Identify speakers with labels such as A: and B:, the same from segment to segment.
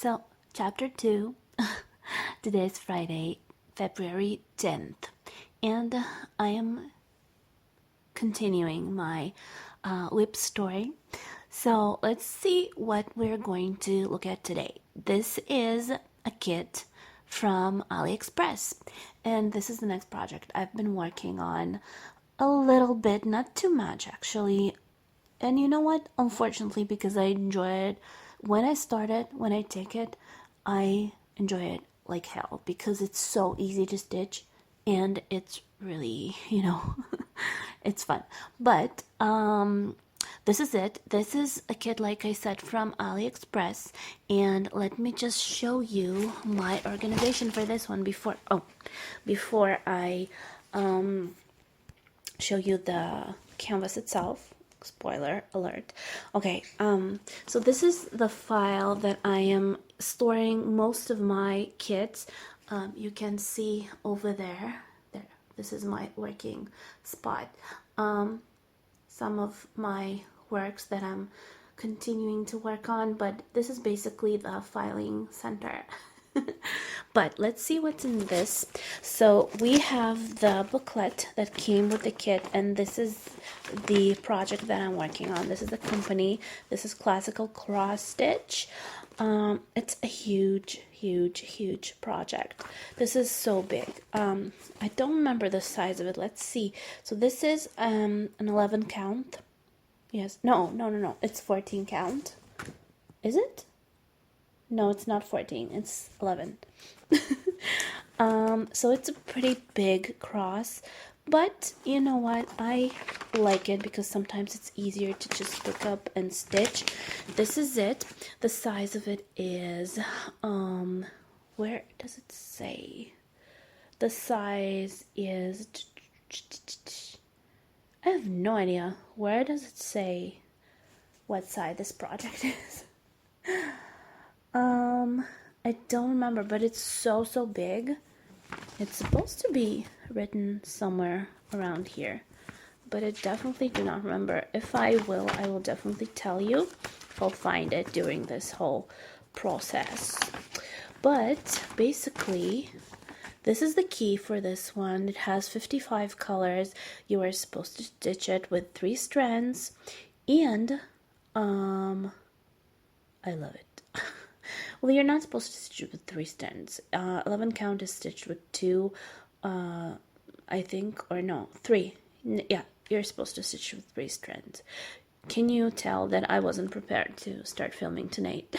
A: So, chapter 2. Today is Friday, February 10th, and I am continuing my WIP story. So, let's see what we're going to look at today. This is a kit from AliExpress, and this is the next project I've been working on a little bit, not too much actually. And you know what? Unfortunately, because I enjoy it, when I take it, I enjoy it like hell because it's so easy to stitch and it's really, it's fun. But this is it. This is a kit, like I said, from AliExpress. And let me just show you my organization for this one before I show you the canvas itself. Spoiler alert. Okay, so this is the file that I am storing most of my kits. You can see over there. This is my working spot. Some of my works that I'm continuing to work on, but this is basically the filing center. But let's see what's in this. So we have the booklet that came with the kit, and this is the project that I'm working on. This is the company. This is Classical Cross Stitch. It's a huge project. This is so big. I don't remember the size of it. Let's see. So this is an 11 count. Yes. No. It's 14 count. Is it? No, it's not 14, it's 11. So it's a pretty big cross, but you know what? I like it because sometimes it's easier to just pick up and stitch. This is it. The size of it is, where does it say? The size is, I have no idea. Where does it say what size this project is? I don't remember, but it's so big. It's supposed to be written somewhere around here, but I definitely do not remember. If I will definitely tell you if I'll find it during this whole process. But basically, this is the key for this one. It has 55 colors. You are supposed to stitch it with 3 strands, and I love it. Well, you're not supposed to stitch it with 3 strands. 11 count is stitched with 2, I think, or no, 3. Yeah, you're supposed to stitch with 3 strands. Can you tell that I wasn't prepared to start filming tonight?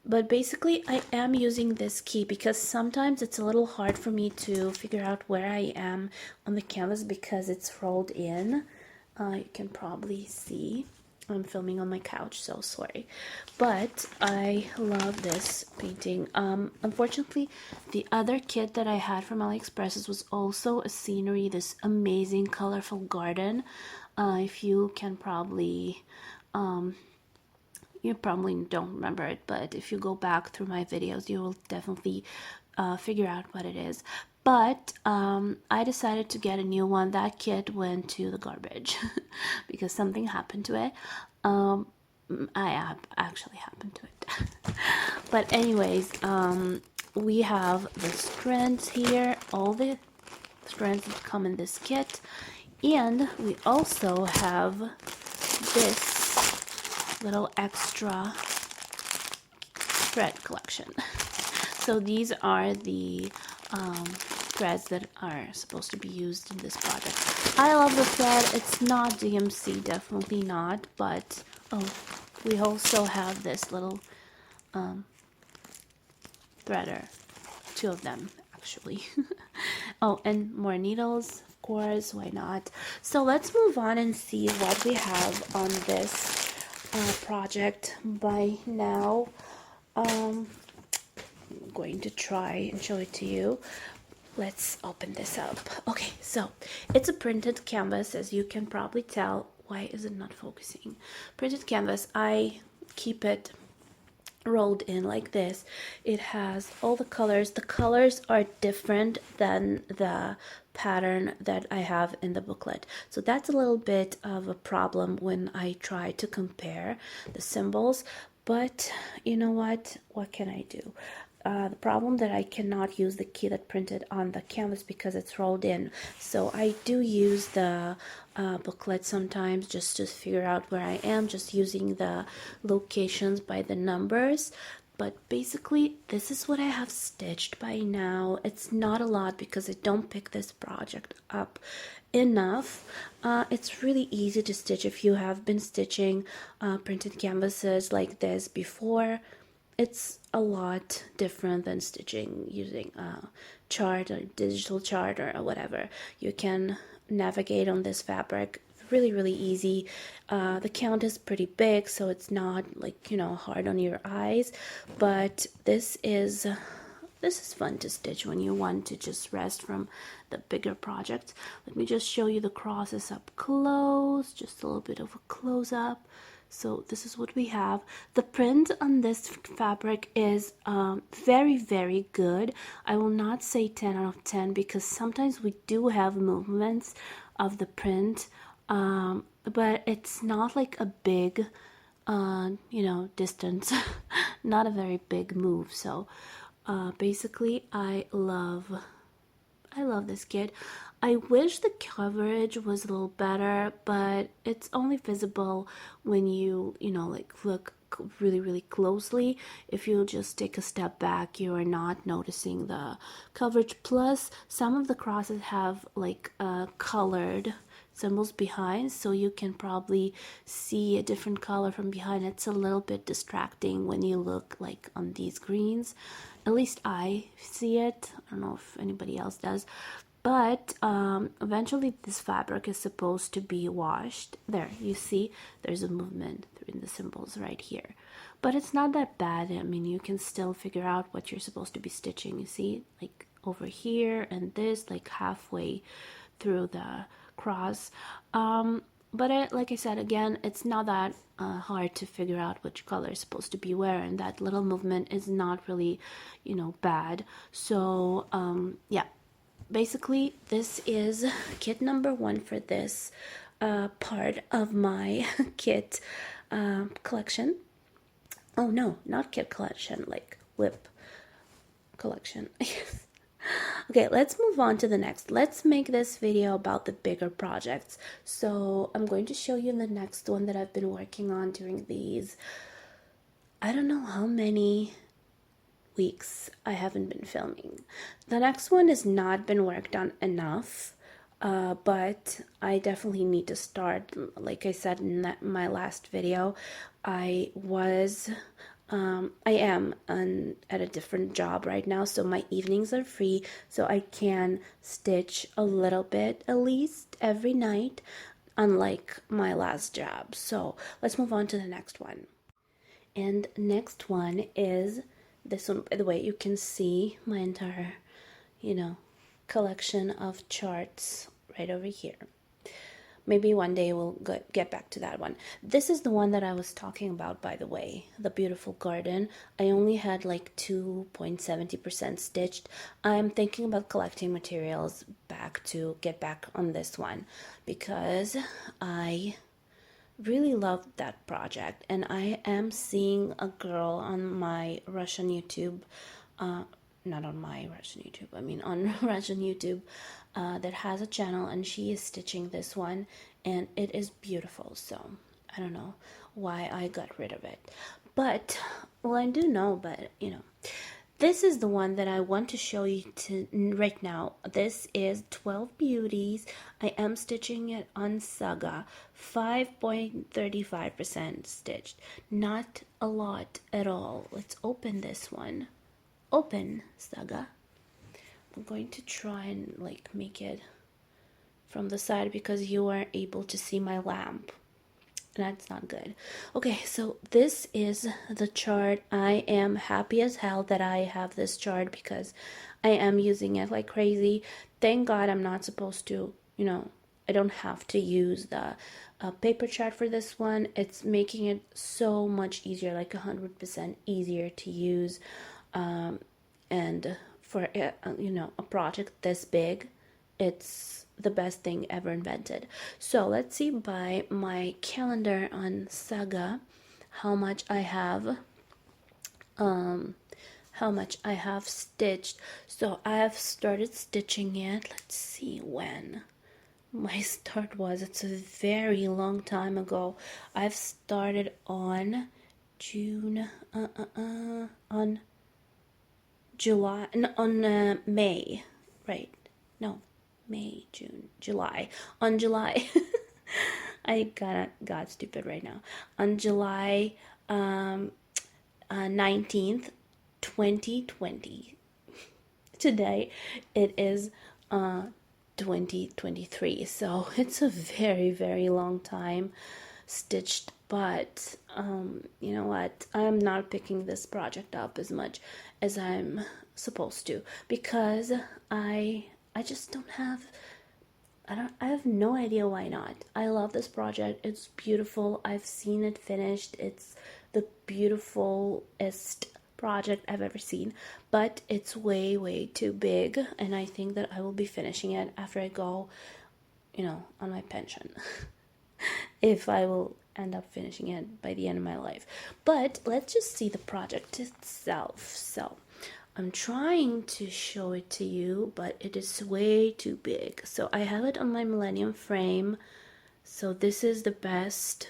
A: But basically, I am using this key because sometimes it's a little hard for me to figure out where I am on the canvas because it's rolled in. You can probably see. I'm filming on my couch, so sorry, but I love this painting. Unfortunately, the other kit that I had from AliExpress was also a scenery, this amazing colorful garden. If you can probably you probably don't remember it, but if you go back through my videos, you will definitely figure out what it is. But I decided to get a new one. That kit went to the garbage because something happened to it. I actually happened to it. But anyways, we have the strands here, all the strands that come in this kit, and we also have this little extra thread collection. So these are the threads that are supposed to be used in this project. I love the thread. It's not DMC, definitely not, but we also have this little threader, 2 of them actually. Oh, and more needles, of course, why not? So let's move on and see what we have on this project. By now, I'm going to try and show it to you. Let's open this up. Okay, so it's a printed canvas, as you can probably tell. Why is it not focusing? Printed canvas. I keep it rolled in like this. It has all the colors. The colors are different than the pattern that I have in the booklet, so that's a little bit of a problem when I try to compare the symbols. But you know what can I do? The problem that I cannot use the key that printed on the canvas because it's rolled in. So I do use the booklet sometimes just to figure out where I am, just using the locations by the numbers. But basically, this is what I have stitched by now. It's not a lot because I don't pick this project up enough. It's really easy to stitch if you have been stitching printed canvases like this before. It's a lot different than stitching using a chart or digital chart or whatever. You can navigate on this fabric really easy. The count is pretty big, so it's not like, you know, hard on your eyes, but this is fun to stitch when you want to just rest from the bigger projects. Let me just show you the crosses up close, just a little bit of a close up. So this is what we have. The print on this fabric is very good. I will not say 10 out of 10 because sometimes we do have movements of the print, but it's not like a big you know, distance. Not a very big move. So basically I love this kit. I wish the coverage was a little better, but it's only visible when you know, like look really closely. If you just take a step back, you are not noticing the coverage. Plus, some of the crosses have like colored symbols behind, so you can probably see a different color from behind. It's a little bit distracting when you look like on these greens. At least I see it. I don't know if anybody else does. But eventually this fabric is supposed to be washed. There, you see there's a movement in the symbols right here. But it's not that bad. I mean, you can still figure out what you're supposed to be stitching. You see, like over here and this, like halfway through the cross. But like I said, again, it's not that hard to figure out which color is supposed to be where, and that little movement is not really, you know, bad. So yeah, basically this is kit number 1 for this part of my kit collection. Oh no, not kit collection, like WIP collection. Okay, let's move on to the next. Let's make this video about the bigger projects. So I'm going to show you the next one that I've been working on during these, I don't know how many weeks I haven't been filming. The next one has not been worked on enough, but I definitely need to start. Like I said in my last video, I am at a different job right now, so my evenings are free, so I can stitch a little bit at least every night, unlike my last job. So let's move on to the next one. And next one is this one. By the way, you can see my entire, you know, collection of charts right over here. Maybe one day we'll get back to that one. This is the one that I was talking about, by the way, the beautiful garden. I only had like 2.70% stitched. I'm thinking about collecting materials back to get back on this one because I really loved that project, and I am seeing a girl on my Russian YouTube, not on my Russian YouTube, I mean on Russian YouTube, that has a channel, and she is stitching this one, and it is beautiful. So I don't know why I got rid of it, but well, I do know, but you know, this is the one that I want to show you right now. This is 12 Beauties. I am stitching it on Saga, 5.35% stitched. Not a lot at all. Let's open this one. Open, Saga. I'm going to try and like make it from the side because you are able to see my lamp. That's not good. Okay, so this is the chart. I am happy as hell that I have this chart because I am using it like crazy. Thank God I'm not supposed to, you know, I don't have to use the paper chart for this one. It's making it so much easier, like 100% easier to use. And for, you know, a project this big, it's the best thing ever invented. So let's see by my calendar on Saga. how much I have stitched. So I have started stitching it. Let's see when my start was. It's a very long time ago. I've started on June, on July, no, on May, right? No, May, June, July. On July, I got stupid right now. On July 19th, 2020. Today it is 2023, so it's a very, very long time stitched. But you know what, I'm not picking this project up as much as I'm supposed to, because I just don't have, I have no idea why not. I love this project. It's beautiful. I've seen it finished. It's the beautifulest project I've ever seen, but it's way, way too big, and I think that I will be finishing it after I go, you know, on my pension. If I will end up finishing it by the end of my life. But let's just see the project itself. So I'm trying to show it to you, but it is way too big. So I have it on my Millennium frame. So this is the best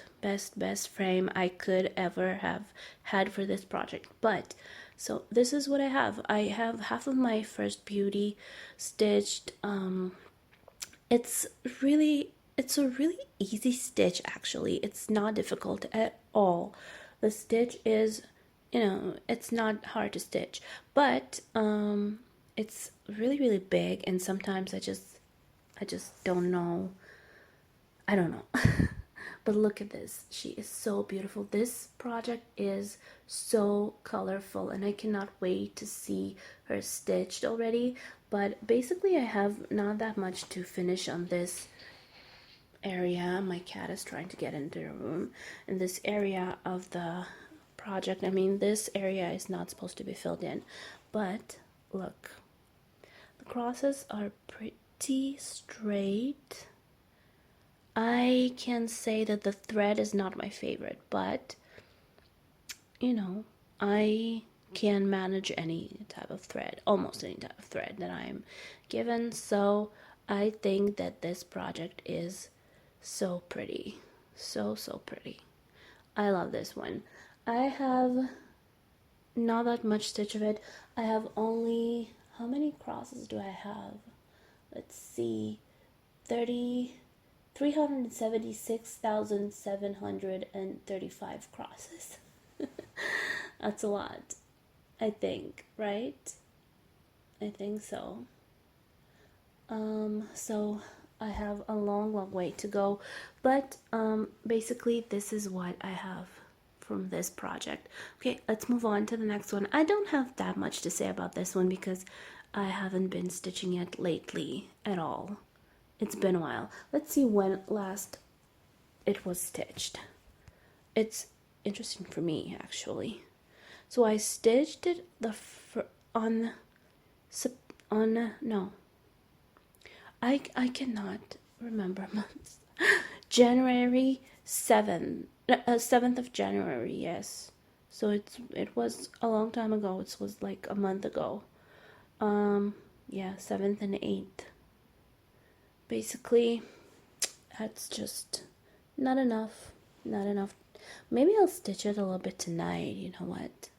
A: frame I could ever have had for this project. But so this is what I have. I have half of my first beauty stitched. It's a really easy stitch, actually. It's not difficult at all. The stitch is, you know, it's not hard to stitch, but it's really, really big, and sometimes I just don't know. I don't know. But look at this. She is so beautiful. This project is so colorful, and I cannot wait to see her stitched already. But basically, I have not that much to finish on this area. My cat is trying to get into the room. In this area of the project, I mean, this area is not supposed to be filled in, but look, the crosses are pretty straight. I can say that the thread is not my favorite, but you know, I can manage any type of thread, almost any type of thread that I'm given. So I think that this project is so pretty. So pretty. I love this one. I have not that much stitch of it. I have only, how many crosses do I have? Let's see, 376,735 crosses. That's a lot, I think, right? I think so. So I have a long way to go, but basically this is what I have from this project. Okay, let's move on to the next one. I don't have that much to say about this one because I haven't been stitching it lately at all. It's been a while. Let's see when last it was stitched. It's interesting for me, actually. So I stitched it I cannot remember months. January 7th, 7th of January, yes. So it was a long time ago. It was like a month ago. Yeah, 7th and 8th. Basically, that's just not enough. Maybe I'll stitch it a little bit tonight. You know what?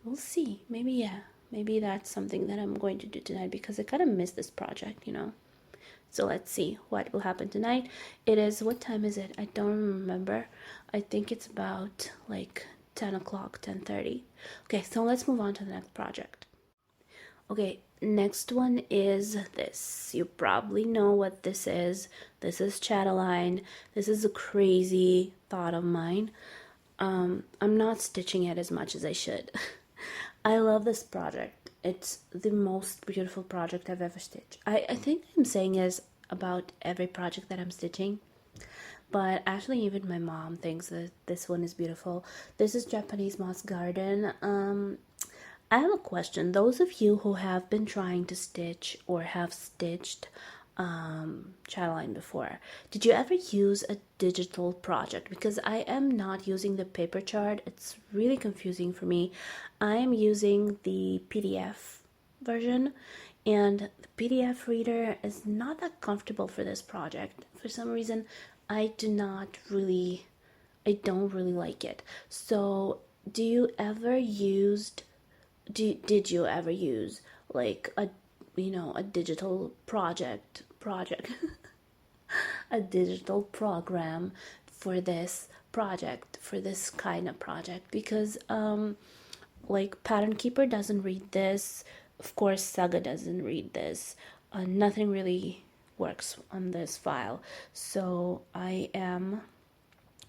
A: We'll see. Maybe, yeah. Maybe that's something that I'm going to do tonight because I kind of miss this project, you know. So let's see what will happen tonight. It is, what time is it? I don't remember. I think it's about like 10 o'clock, 10:30. Okay, so let's move on to the next project. Okay, next one is this. You probably know what this is. This is Chatelaine. This is a crazy thought of mine. I'm not stitching it as much as I should. I love this project. It's the most beautiful project I've ever stitched. I think I'm saying is about every project that I'm stitching. But actually, even my mom thinks that this one is beautiful. This is Japanese Moss Garden. I have a question. Those of you who have been trying to stitch or have stitched channel line before. Did you ever use a digital project? Because I am not using the paper chart. It's really confusing for me. I am using the PDF version, and the PDF reader is not that comfortable for this project. For some reason, I don't really like it. So, do you ever used did you ever use like a digital project a digital program for this project, for this kind of project? Because like Pattern Keeper doesn't read this, of course Saga doesn't read this, nothing really works on this file. So I am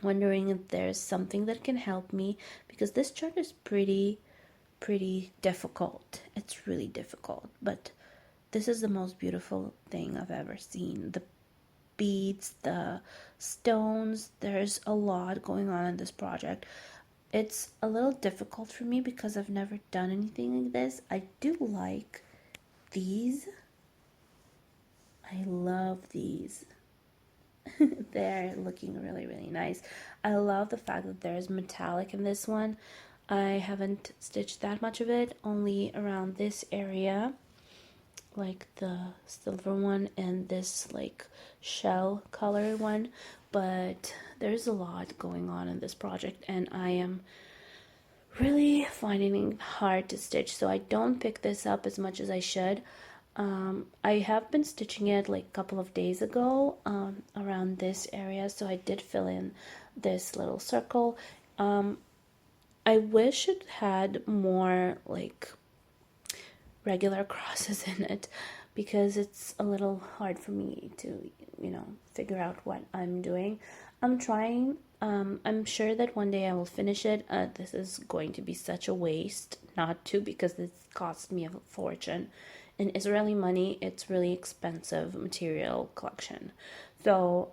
A: wondering if there's something that can help me, because this chart is pretty difficult. It's really difficult, but this is the most beautiful thing I've ever seen. The beads, the stones, there's a lot going on in this project. It's a little difficult for me because I've never done anything like this. I do like these. I love these. They're looking really nice. I love the fact that there's metallic in this one. I haven't stitched that much of it, only around this area, like the silver one and this like shell color one, but there's a lot going on in this project and I am really finding it hard to stitch, so I don't pick this up as much as I should. I have been stitching it like a couple of days ago around this area, so I did fill in this little circle. I wish it had more like regular crosses in it, because it's a little hard for me to, figure out what I'm doing. I'm trying. I'm sure that one day I will finish it. This is going to be such a waste not to, because this cost me a fortune. In Israeli money, it's really expensive material collection. So,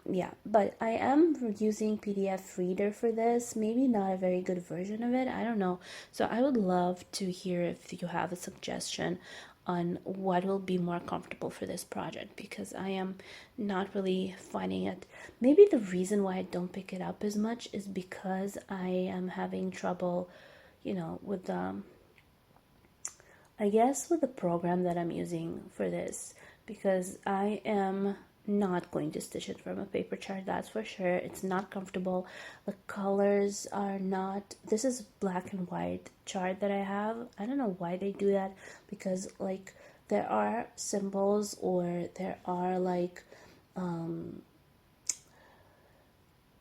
A: yeah, but I am using PDF Reader for this. Maybe not a very good version of it. I don't know. So I would love to hear if you have a suggestion on what will be more comfortable for this project, because I am not really finding it. Maybe the reason why I don't pick it up as much is because I am having trouble, with I guess with the program that I'm using for this, because I am not going to stitch it from a paper chart, that's for sure. It's not comfortable. The colors are not, this is black and white chart that I have. I don't know why they do that, because like there are symbols, or there are like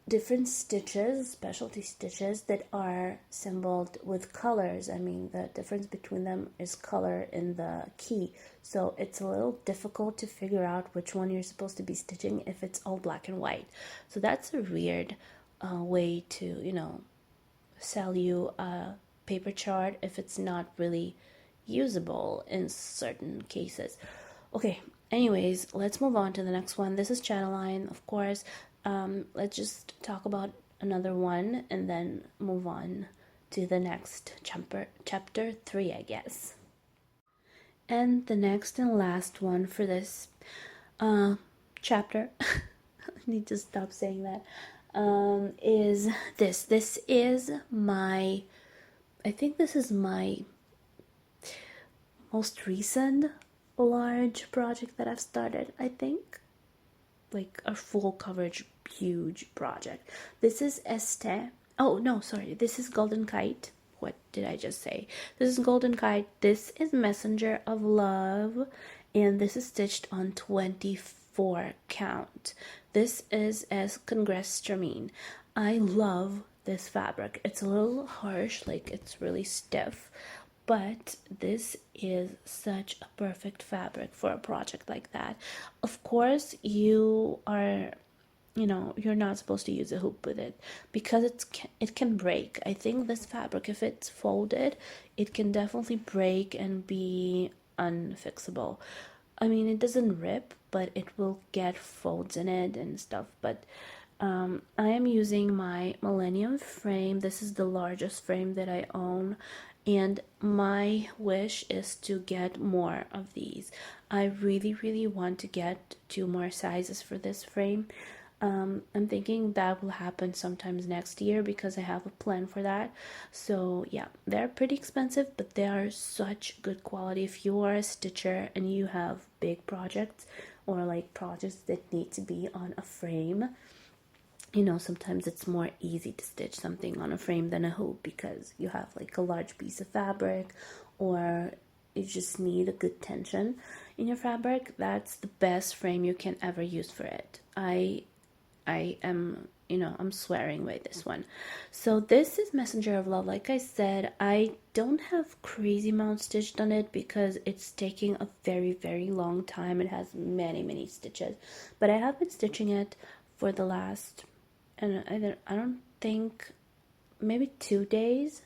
A: different stitches, specialty stitches that are symboled with colors. I mean, the difference between them is color in the key. So it's a little difficult to figure out which one you're supposed to be stitching if it's all black and white. So that's a weird way to, sell you a paper chart if it's not really usable in certain cases. Okay, anyways, let's move on to the next one. This is channel line, of course. Let's just talk about another one and then move on to the next chapter 3, I guess. And the next and last one for this chapter, I need to stop saying that, is this. This is my, I think this is my most recent large project that I've started, I think. Like a full coverage huge project. This is Este. Oh no, sorry. This is Golden Kite. What did I just say? This is Golden Kite. This is Messenger of Love, and this is stitched on 24 count. This is as Congress Stramine. I love this fabric. It's a little harsh, like it's really stiff, but this is such a perfect fabric for a project like that. Of course, you are, you're not supposed to use a hoop with it, because it can break. I think this fabric, if it's folded, it can definitely break and be unfixable. I mean, it doesn't rip, but it will get folds in it and stuff. But I am using my Millennium frame. This is the largest frame that I own, and my wish is to get more of these. I really want to get 2 more sizes for this frame. I'm thinking that will happen sometimes next year because I have a plan for that. So yeah, they're pretty expensive, but they are such good quality. If you are a stitcher and you have big projects or like projects that need to be on a frame, you know, sometimes it's more easy to stitch something on a frame than a hoop because you have like a large piece of fabric, or you just need a good tension in your fabric. That's the best frame you can ever use for it. I am, you know, I'm swearing by this one. So this is Messenger of Love. Like I said, I don't have crazy amount stitched on it because it's taking a very long time. It has many stitches, but I have been stitching it for the last, and I don't think, maybe 2 days.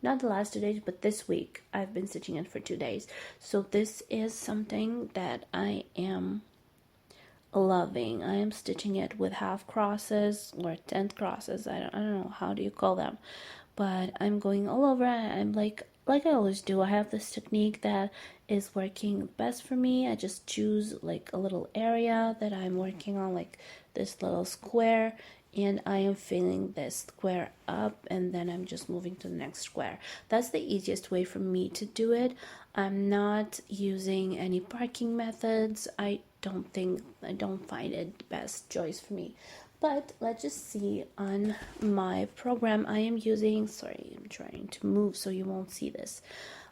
A: Not the last 2 days, but this week I've been stitching it for 2 days. So this is something that I am loving. I am stitching it with half crosses or 10th crosses. I don't know, how do you call them, but I'm going all over. I'm like I always do. I have this technique that is working best for me. I just choose like a little area that I'm working on, like this little square, and I am filling this square up, and then I'm just moving to the next square. That's the easiest way for me to do it. I'm not using any parking methods. I don't find it the best choice for me. But let's just see on my program. I am using, sorry, I'm trying to move so you won't see this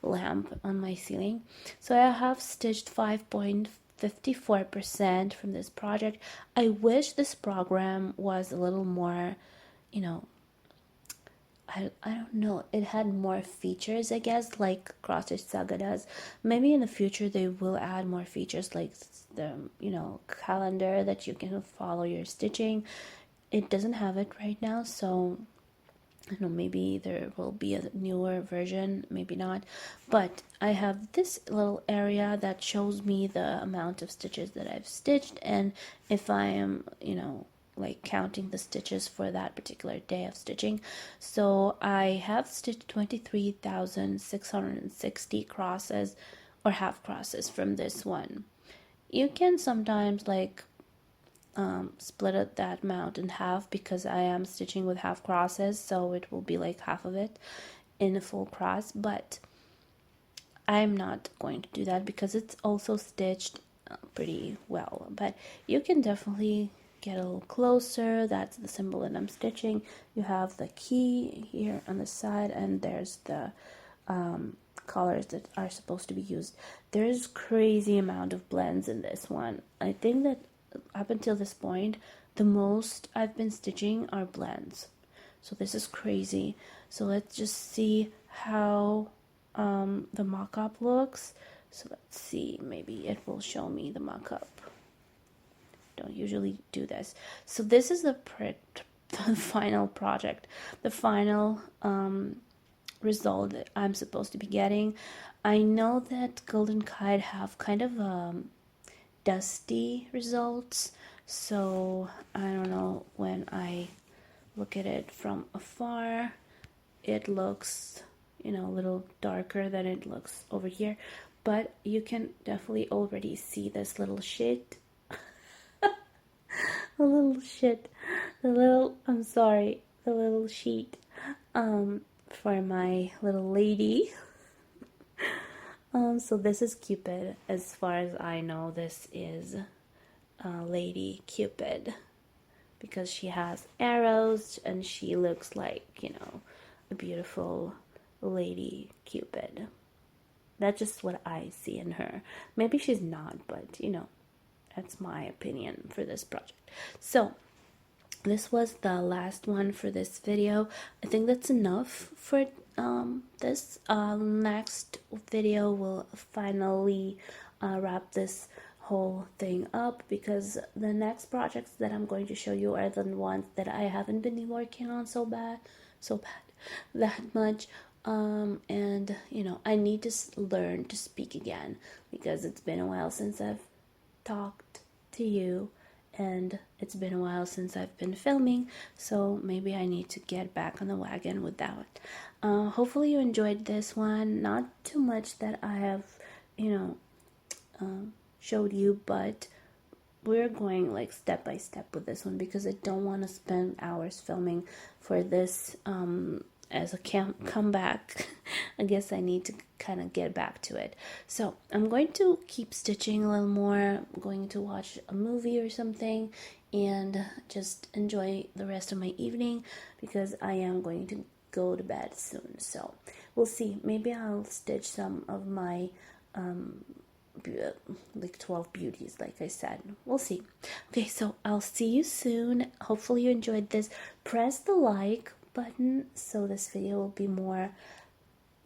A: lamp on my ceiling. So I have stitched 5.54% from this project. I wish this program was a little more, you know, I don't know, it had more features, I guess, like Cross Stitch Saga does. Maybe in the future they will add more features like the, you know, calendar that you can follow your stitching. It doesn't have it right now, so I don't know, maybe there will be a newer version, maybe not. But I have this little area that shows me the amount of stitches that I've stitched, and if I am, you know, like counting the stitches for that particular day of stitching. So I have stitched 23,660 crosses or half crosses from this one. You can sometimes like split it that amount in half because I am stitching with half crosses, so it will be like half of it in a full cross, but I'm not going to do that because it's also stitched pretty well. But you can definitely get a little closer. That's the symbol that I'm stitching. You have the key here on the side, and there's the colors that are supposed to be used. There's crazy amount of blends in this one. I think that up until this point, the most I've been stitching are blends. So this is crazy. So let's just see how the mock-up looks. So let's see, maybe it will show me the mock-up. Don't usually do this. So this is the final project, the final result that I'm supposed to be getting. I know that Golden Kite have kind of dusty results, so I don't know, when I look at it from afar, it looks, you know, a little darker than it looks over here, but you can definitely already see this little shit. A little shit, the little, I'm sorry, the little sheet for my little lady. So this is Cupid. As far as I know, this is Lady Cupid because she has arrows and she looks like, you know, a beautiful Lady Cupid. That's just what I see in her. Maybe she's not, but you know, that's my opinion for this project. So this was the last one for this video. I think that's enough for this. Next video will finally wrap this whole thing up because the next projects that I'm going to show you are the ones that I haven't been working on so bad that much. And you know, I need to learn to speak again because it's been a while since I've talked to you, and it's been a while since I've been filming, so maybe I need to get back on the wagon with that. Hopefully you enjoyed this one. Not too much that I have, you know, showed you, but we're going like step by step with this one because I don't want to spend hours filming for this as a comeback. I guess I need to kind of get back to it. So I'm going to keep stitching a little more. I'm going to watch a movie or something and just enjoy the rest of my evening because I am going to go to bed soon. So we'll see. Maybe I'll stitch some of my like 12 beauties, like I said. We'll see. Okay, so I'll see you soon. Hopefully you enjoyed this. Press the like button so this video will be more,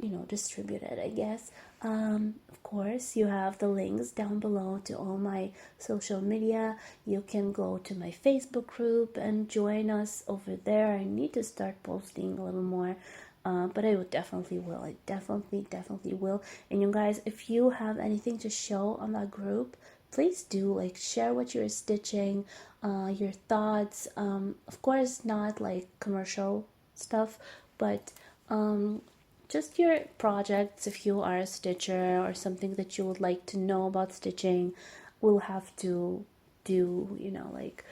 A: you know, distributed, I guess. Of course, you have the links down below to all my social media. You can go to my Facebook group and join us over there. I need to start posting a little more, but I definitely will. I definitely will. And you guys, if you have anything to show on that group, please do, like, share what you're stitching, your thoughts. Of course, not like commercial stuff, but just your projects. If you are a stitcher or something that you would like to know about stitching, we'll have to do, you know, like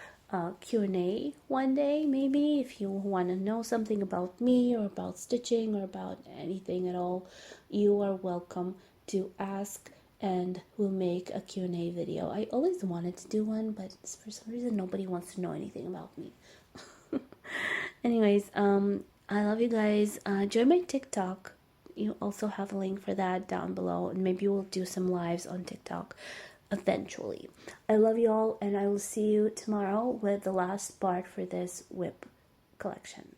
A: Q&A one day, maybe. If you want to know something about me or about stitching or about anything at all, you are welcome to ask and we'll make a Q&A video. I always wanted to do one, but for some reason nobody wants to know anything about me. Anyways, I love you guys. Join my TikTok. You also have a link for that down below, and maybe we'll do some lives on TikTok eventually. I love you all, and I will see you tomorrow with the last part for this WIP collection.